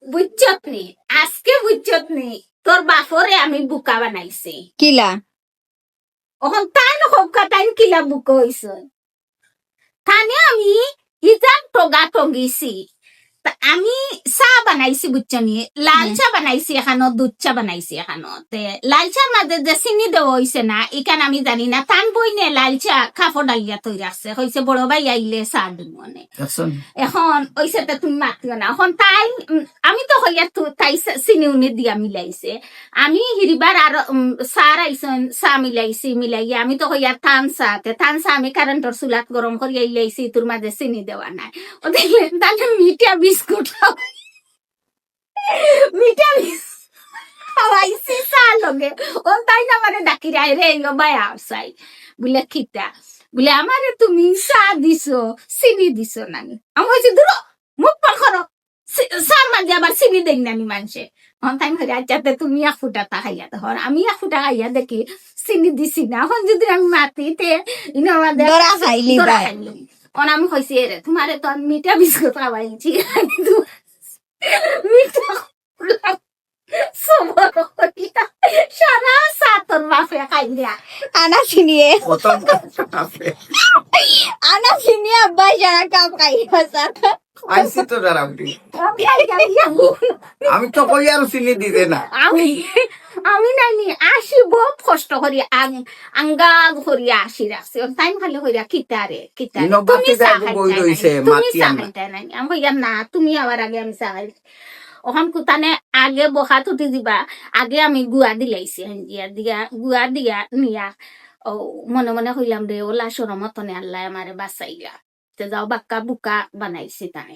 বুঝছত নি আজকে বুঝছত নি তোর বাপরে আমি বুকা বানাইছি কিলা ওখান তাই হোক তাই কিলা বুক হইছে তানে আমি ইজান টগা টগিছি আমি চাহ বানাইছি বুঝছনি লাল চাহ বানাইছি এখানো দুধ চাহ বানাইছি এখানো তে লাল চার মাঝে যে চিনি দেওয়া হয়েছে না এখান আমি জানি না টান বই নে লাল চাহ কাপড় ডালিয়া তৈরি আছে হয়েছে বড় ভাই আইলে চাহ দিব মানে এখন ওইসে তুমি মাতিও না এখন তাই আমি তো হইয়া তাই চিনি উনি দিয়া মিলাইছে আমি হিরিবার আর চাহ আইসন চাহ মিলাইয়া আমি তো হইয়া থান চাহ আমি কারেন্টর চুলাত গরম করিয়া ইলাইছি তোর মাঝে চিনি দেওয়া নাই ও দেখলেন তাহলে মিঠা বিস্কুট মিঠা খাওয়াইছি চাহ লগে ও তাই না মানে ডাকি রায় রে বাই আসাই বলে খিতা বলে আমারে তুমি চাহ দিছো চিনি দিছো নানি আমি হয়েছি দূর মুখ পাল করো চার মাঝে আবার চিনি দেখ নানি মানুষে তাই ধরে আচ্ছা তুমি এক ফুটা তা খাইয়া তখন আমি এক ফুটা খাইয়া দেখি চিনি দিছি না এখন যদি আমি মাতি তে দরা খাইলি ভাই আমি কইছি রে তোমারে তো আমি মিঠা বিস্কুট খাওয়াইছি মিঠা সবর করিয়া সারা সাতর বাপে খাইয়া আনা চিনিয়ে প্রথম কাপে আনা চিনিয়ে আব্বাই সারা কাপ খাইয়া স্যার আইসি তো রামটি আমি তো কই আর চিনি দিতে না আমি নাইনি আসি বহুত কষ্ট করি আঙ্গাজ করিয়া আসি রাখছি টাইম খালি করিয়া কিতারে কিতারে তুমি চাহাইতাই আমি কইয়া না তুমি আবার আগে আমি চাহাই ওখান কুতানে আগে বহা তুটি দিবা আগে আমি গুয়া দিলাইছি গুয়া দিয়া নিয়া ও মনে মনে হইলাম রে ওলা সরমতনে আল্লাহ আমারে বাঁচাইলা তে যাও বাক্কা বুকা বানাইছি তাই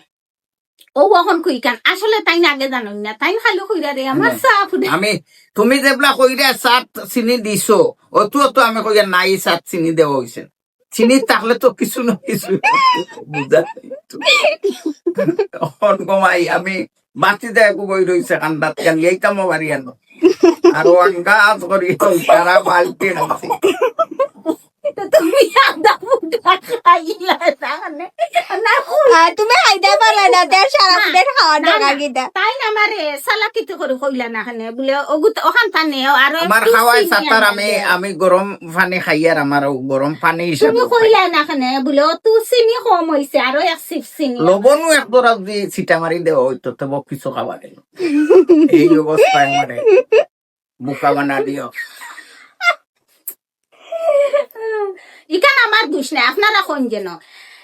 ও এখন কইকান আসলে তাই আগে জানো না তাই খালি কইরা রে আমার সাফ আমি তুমি যেবলা কইরা সাত চিনি দিছো ও তো আমি কইয়া নাই সাত চিনি দেওয়া হইছে চিনি থাকলে তো কিছু না কিছু বুঝা অন কমাই আমি বাতি দেয় বই রইছে কান্দাত কেন এইটা মো বাড়ি আনো আর আঙ্গাজ করি সারা বালতি আনছি তুমি আদা ফুটা খাইলা না তুমি খাইতে পারলে না দেড় সারা ফুটের খাওয়া টাকা গিতা তাই না আমারে সালাকিতে করে কইলা না খানে বলে ওখান তানে আর আমার খাওয়াই সাতার আমি গরম পানি খাই আর আমার গরম পানি হিসাবে তুমি কইলা না খানে বলে তো চিনি কম হইছে আর এক সিপ চিনি লবণও এক দরা দি ছিটা মারি দেওয়া হইতো তো কিছু খাওয়া গেল এই অবস্থায় আমারে বুকা বানা দিও ইকান আমার দোষ নাই আপনারা কোন যেন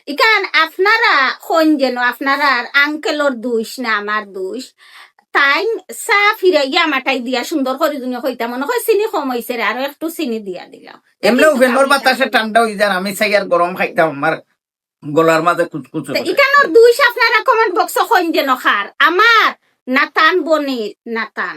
ইকান আপনারা কোন যেন আপনারা আঙ্কেলর দোষ না আমার দোষ তাই চা ফিরাইয়া মাটাই দিয়া সুন্দর করে দুনিয়া কইতা মনে হয় চিনি কম হয়েছে রে আরো একটু চিনি দিয়া দিলাম এমনিও ফেনোর বাতাসে ঠান্ডা হয়ে যায় আমি চাই আর গরম খাইতাম আমার গলার মাঝে কুচকুচ ইকানোর দোষ আপনারা কমেন্ট বক্স কোন যেন খার আমার নাতান বনি নাতান